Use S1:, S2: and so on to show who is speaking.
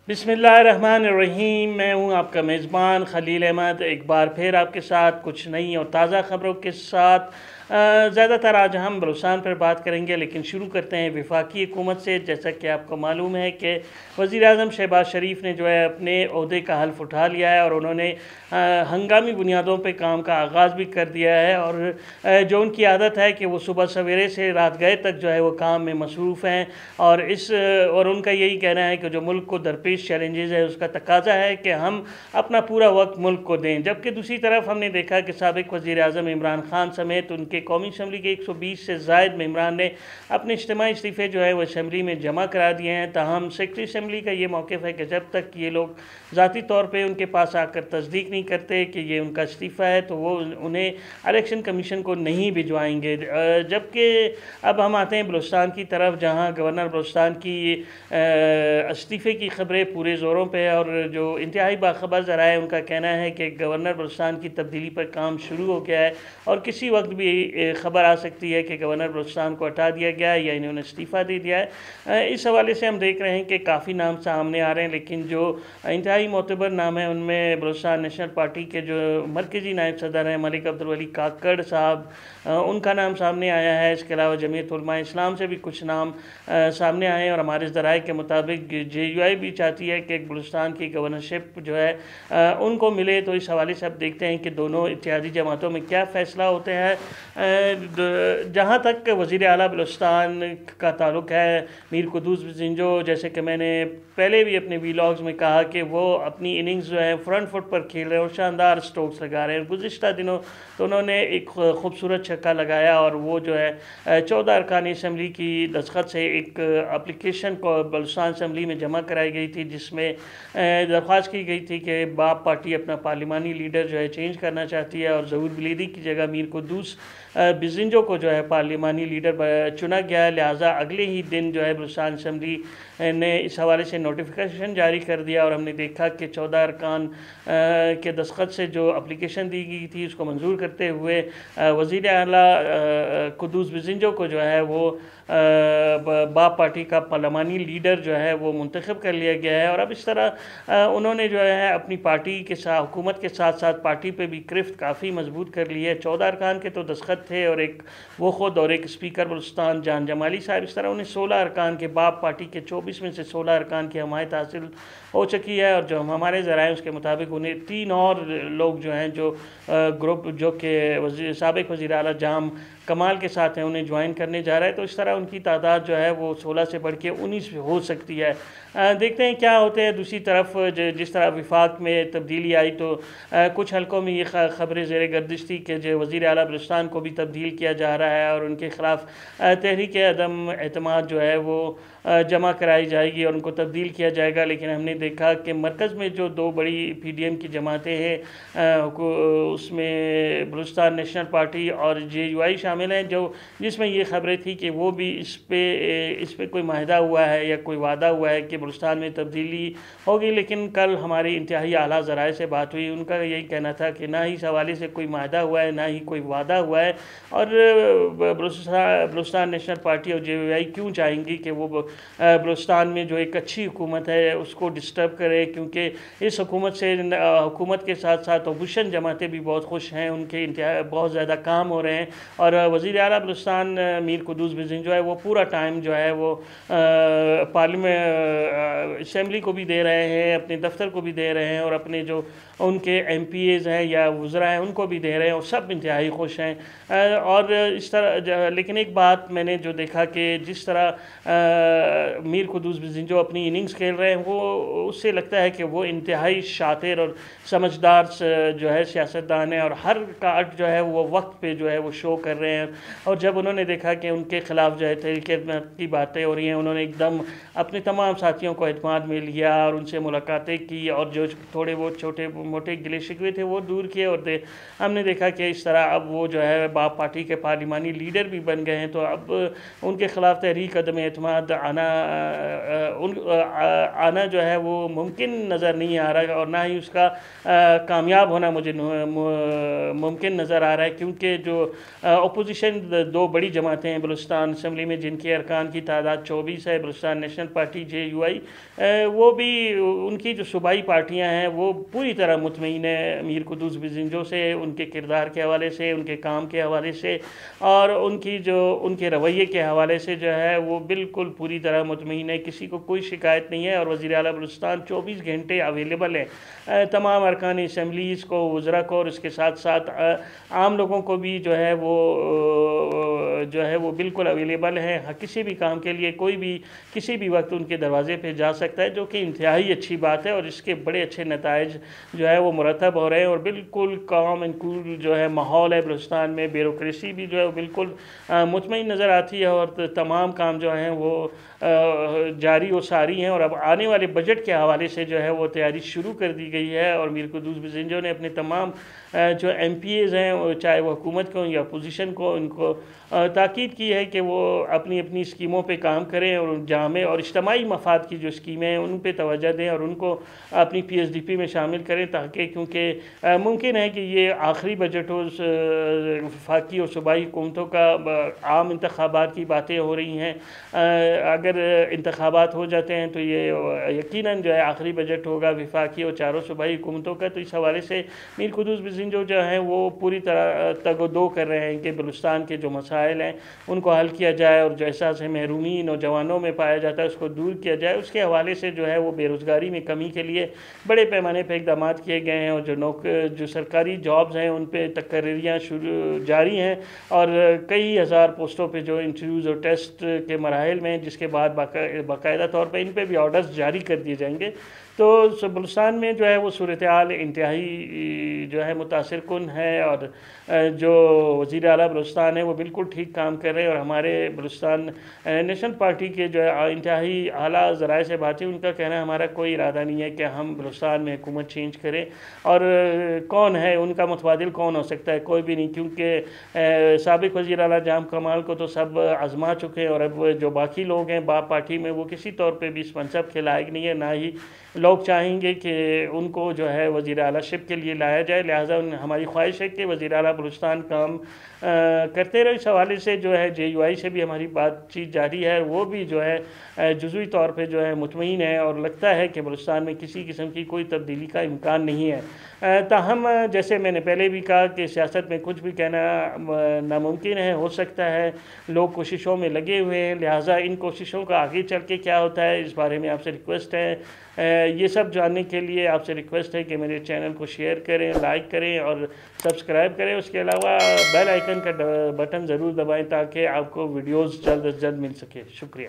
S1: بسم اللہ الرحمن الرحیم۔ میں ہوں آپ کا میزبان خلیل احمد، ایک بار پھر آپ کے ساتھ کچھ نئی اور تازہ خبروں کے ساتھ۔ زیادہ تر آج ہم بلوچستان پر بات کریں گے، لیکن شروع کرتے ہیں وفاقی حکومت سے۔ جیسا کہ آپ کو معلوم ہے کہ وزیر اعظم شہباز شریف نے جو ہے اپنے عہدے کا حلف اٹھا لیا ہے، اور انہوں نے ہنگامی بنیادوں پہ کام کا آغاز بھی کر دیا ہے، اور جو ان کی عادت ہے کہ وہ صبح سویرے سے رات گئے تک جو ہے وہ کام میں مصروف ہیں، اور ان کا یہی کہنا ہے کہ جو ملک کو درپیش چیلنجز ہے اس کا تقاضا ہے کہ ہم اپنا پورا وقت ملک کو دیں۔ جبکہ دوسری طرف ہم نے دیکھا کہ سابق وزیر اعظم عمران خان سمیت ان کے قومی اسمبلی کے 120 سے زائد ممبران نے اپنے اجتماعی استعفے جو ہے وہ اسمبلی میں جمع کرا دیے ہیں۔ تاہم سیکرٹری اسمبلی کا یہ موقف ہے کہ جب تک یہ لوگ ذاتی طور پہ ان کے پاس آ کر تصدیق نہیں کرتے کہ یہ ان کا استعفیٰ ہے تو وہ انہیں الیکشن کمیشن کو نہیں بھجوائیں گے۔ جبکہ اب ہم آتے ہیں بلوچستان کی طرف، جہاں گورنر بلوچستان کی استعفے کی خبریں پورے زوروں پہ، اور جو انتہائی باخبر ذرائع ان کا کہنا ہے کہ گورنر بلوچستان کی تبدیلی پر کام شروع ہو گیا ہے، اور کسی وقت بھی خبر آ سکتی ہے کہ گورنر بلوچستان کو ہٹا دیا گیا ہے یا انہوں نے استعفیٰ دے دیا ہے۔ اس حوالے سے ہم دیکھ رہے ہیں کہ کافی نام سامنے آ رہے ہیں، لیکن جو انتہائی معتبر نام ہیں ان میں بلوچستان نیشنل پارٹی کے جو مرکزی نائب صدر ہیں ملک عبدالولی کاکڑ صاحب، ان کا نام سامنے آیا ہے۔ اس کے علاوہ جمعیت علماء اسلام سے بھی کچھ نام سامنے آئے ہیں، اور ہمارے ذرائع کے مطابق JUI بھی چاہتی ہے کہ بلوچستان کی گورنرشپ جو ہے ان کو ملے۔ تو اس حوالے سے اب دیکھتے ہیں کہ دونوں اتحادی جماعتوں میں کیا فیصلہ ہوتے ہیں۔ جہاں تک وزیر اعلیٰ بلوچستان کا تعلق ہے، میر قدوس بزنجو، جیسے کہ میں نے پہلے بھی اپنے ویلاگز میں کہا کہ وہ اپنی اننگز جو ہے فرنٹ فٹ پر کھیل رہے ہیں اور شاندار سٹروکس لگا رہے ہیں۔ گزشتہ دنوں تو انہوں نے ایک خوبصورت چھکا لگایا، اور وہ جو ہے 14 ارکان اسمبلی کی دستخط سے ایک اپلیکیشن کو بلوچستان اسمبلی میں جمع کرائی گئی تھی، جس میں درخواست کی گئی تھی کہ باپ پارٹی اپنا پارلیمانی لیڈر جو ہے چینج کرنا چاہتی ہے، اور ظہور بلیدی کی جگہ میر قدوس بزنجو کو جو ہے پارلیمانی لیڈر چنا گیا ہے۔ لہٰذا اگلے ہی دن جو ہے بلوچستان اسمبلی نے اس حوالے سے نوٹیفیکیشن جاری کر دیا، اور ہم نے دیکھا کہ 14 ارکان کے دستخط سے جو اپلیکیشن دی گئی تھی اس کو منظور کرتے ہوئے وزیر اعلیٰ قدوس بزنجو کو جو ہے وہ باپ پارٹی کا پارلیمانی لیڈر جو ہے وہ منتخب کر لیا گیا ہے، اور اب اس طرح انہوں نے جو ہے اپنی پارٹی کے ساتھ، حکومت کے ساتھ ساتھ پارٹی پہ بھی گرفت کافی مضبوط کر لی ہے۔ 14 ارکان کے تو دستخط تھے، اور ایک وہ خود اور ایک اسپیکر بلوچستان جان جمالی صاحب، اس طرح انہیں 16 ارکان کے، باپ پارٹی کے 24 میں سے 16 ارکان کی حمایت حاصل ہو چکی ہے، اور جو ہمارے ذرائع اس کے مطابق انہیں 3 اور لوگ جو ہیں جو گروپ جو کہ سابق وزیر اعلیٰ جام کمال کے ساتھ ہیں انہیں جوائن کرنے جا رہا ہے، تو اس طرح ان کی تعداد جو ہے وہ 16 سے بڑھ کے 19 ہو سکتی ہے۔ دیکھتے ہیں کیا ہوتے ہیں۔ دوسری طرف جس طرح وفاق میں تبدیلی آئی تو کچھ حلقوں میں یہ خبریں زیر گردش تھی کہ جو وزیر اعلیٰ بلوچستان کو بھی تبدیل کیا جا رہا ہے، اور ان کے خلاف تحریک عدم اعتماد جو ہے وہ جمع کرائی جائے گی اور ان کو تبدیل کیا جائے گا۔ لیکن ہم نے دیکھا کہ مرکز میں جو 2 بڑی PDM کی جماعتیں ہیں، اس میں بلوچستان نیشنل پارٹی اور JUI شامل ہیں، جس میں یہ خبریں تھی کہ وہ بھی اس پہ کوئی معاہدہ ہوا ہے یا کوئی وعدہ ہوا ہے کہ بلوچستان میں تبدیلی ہوگی۔ لیکن کل ہماری انتہائی اعلیٰ ذرائع سے بات ہوئی، ان کا یہی کہنا تھا کہ نہ ہی اس حوالے سے کوئی معاہدہ ہوا ہے، نہ ہی کوئی وعدہ ہوا ہے، اور بلوچستان نیشنل پارٹی اور JUI کیوں چاہیں گی کہ وہ بلوچستان میں جو ایک اچھی حکومت ہے اس کو ڈسٹرب کرے، کیونکہ اس حکومت کے ساتھ ساتھ اپوزیشن جماعتیں بھی بہت خوش ہیں، ان کے بہت زیادہ کام ہو رہے ہیں، اور وزیر اعلیٰ بلوچستان میر قدوس بزنجو جو ہے وہ پورا ٹائم جو ہے وہ پارلیمنٹ اسمبلی کو بھی دے رہے ہیں، اپنے دفتر کو بھی دے رہے ہیں، اور اپنے جو ان کے MPAs ہیں یا وزراء ہیں ان کو بھی دے رہے ہیں، اور سب انتہائی خوش ہیں۔ اور اس طرح لیکن ایک بات میں نے جو دیکھا کہ جس طرح میر قدوس بزنجو اپنی اننگز کھیل رہے ہیں، وہ اس سے لگتا ہے کہ وہ انتہائی شاطر اور سمجھدار جو ہے سیاستدان ہیں، اور ہر کارڈ جو ہے وہ وقت پہ جو ہے وہ شو کر رہے ہیں۔ اور جب انہوں نے دیکھا کہ ان کے خلاف جو ہے تحریک کی باتیں ہو رہی ہیں، انہوں نے ایک دم اپنے تمام ساتھیوں کو اعتماد میں لیا اور ان سے ملاقاتیں کی، اور جو تھوڑے بہت چھوٹے موٹے گلے شکوے تھے وہ دور کیے، اور ہم نے دیکھا کہ اس طرح اب وہ جو ہے باپ پارٹی کے پارلیمانی لیڈر بھی بن گئے ہیں، تو اب ان کے خلاف تحریک عدم اعتماد آنا جو ہے وہ ممکن نظر نہیں آ رہا، اور نہ ہی اس کا کامیاب ہونا مجھے ممکن نظر آ رہا ہے، کیونکہ جو اپوزیشن دو بڑی جماعتیں ہیں بلوچستان اسمبلی میں، جن کے ارکان کی تعداد 24 ہے، بلوچستان نیشنل پارٹی JUI، وہ بھی ان کی جو صوبائی پارٹیاں ہیں وہ پوری طرح مطمئن ہے میر قدوس بزنجو سے، ان کے کردار کے حوالے سے، ان کے کام کے حوالے سے، اور ان کے رویے کے حوالے سے جو ہے وہ بالکل پوری طرح مطمئن ہے، کسی کو کوئی شکایت نہیں ہے، اور وزیر اعلیٰ بلوچستان 24 گھنٹے اویلیبل ہے تمام ارکان اسمبلیز کو، وزراء کو، اور اس کے ساتھ ساتھ عام لوگوں کو بھی جو ہے وہ بالکل اویلیبل ہے، کسی بھی کام کے لیے کوئی بھی کسی بھی وقت ان کے دروازے پہ جا سکتا ہے، جو کہ انتہائی اچھی بات ہے، اور اس کے بڑے اچھے نتائج جو ہے وہ مرتب ہو رہے ہیں، اور بالکل کام اینڈ کول جو ہے ماحول ہے بلوچستان میں، بیوروکریسی بھی جو ہے بالکل مطمئن نظر آتی ہے، اور تمام کام جو ہیں وہ جاری و ساری ہیں، اور اب آنے والے بجٹ کے حوالے سے جو ہے وہ تیاری شروع کر دی گئی ہے، اور میر قدوس بزنجو نے اپنے تمام جو MPAs ہیں، چاہے وہ حکومت کو یا اپوزیشن کو، ان کو تاکید کی ہے کہ وہ اپنی اسکیموں پہ کام کریں، اور جامع اور اجتماعی مفاد کی جو اسکیمیں ہیں ان پہ توجہ دیں، اور ان کو اپنی PSDP میں شامل کریں، تاکہ کیونکہ ممکن ہے کہ یہ آخری بجٹ ہو، وفاقی اور صوبائی حکومتوں کا عام انتخابات کی باتیں ہو رہی ہیں، اگر انتخابات ہو جاتے ہیں تو یہ یقیناً جو ہے آخری بجٹ ہوگا وفاقی اور چاروں صوبائی حکومتوں کا، تو اس حوالے سے میر قدوس بزنجو جو ہیں وہ پوری طرح تگ و دو کر رہے ہیں کہ بلوچستان کے جو مسائل ہیں ان کو حل کیا جائے، اور جو احساس محرومی نوجوانوں میں پایا جاتا ہے اس کو دور کیا جائے، اس کے حوالے سے جو ہے وہ بے روزگاری میں کمی کے لیے بڑے پیمانے پہ اقدامات کیے گئے ہیں، اور جو سرکاری جابز ہیں ان پہ تقرریاں جاری ہیں، اور کئی ہزار پوسٹوں پہ جو انٹرویوز اور ٹیسٹ کے مراحل میں، جس کے بعد باقاعدہ طور پہ ان پہ بھی آرڈرز جاری کر دیے جائیں گے، تو بلوچستان میں جو ہے وہ صورتحال انتہائی جو ہے متاثر کن ہے، اور جو وزیر اعلیٰ بلوچستان ہے وہ بالکل ٹھیک کام کر رہے ہیں، اور ہمارے بلوچستان نیشنل پارٹی کے جو ہے انتہائی اعلیٰ ذرائع سے باتیں، ان کا کہنا ہے ہمارا کوئی ارادہ نہیں ہے کہ ہم بلوچستان میں حکومت چینج کریں، اور کون ہے ان کا متبادل کون ہو سکتا ہے، کوئی بھی نہیں، کیونکہ سابق وزیر اعلیٰ جام کمال کو تو سب آزما چکے ہیں، اور اب جو باقی لوگ ہیں باپ پارٹی میں وہ کسی طور پہ بھی اس منصب کے لائق نہیں ہے، نہ ہی لوگ چاہیں گے کہ ان کو جو ہے وزیر اعلیٰ شپ کے لیے لایا جائے، لہٰذا ہماری خواہش ہے کہ وزیر اعلیٰ بلوچستان کام کرتے رہے۔ اس حوالے سے جو ہے JUI سے بھی ہماری بات چیت جاری ہے، وہ بھی جو ہے جزوی طور پہ جو ہے مطمئن ہے، اور لگتا ہے کہ بلوچستان میں کسی قسم کی کوئی تبدیلی کا امکان نہیں ہے، تاہم جیسے میں نے پہلے بھی کہا کہ سیاست میں کچھ بھی کہنا ناممکن ہے، ہو سکتا ہے، لوگ کوششوں میں لگے ہوئے ہیں، لہٰذا ان کوششوں کا آگے چل کے کیا ہوتا ہے اس بارے میں آپ سے ریکویسٹ ہے، یہ سب جاننے کے لیے آپ سے ریکویسٹ ہے کہ میرے چینل کو شیئر کریں، لائک کریں اور سبسکرائب کریں، اس کے علاوہ بیل آئیکن کا بٹن ضرور دبائیں تاکہ آپ کو ویڈیوز جلد از جلد مل سکے۔ شکریہ۔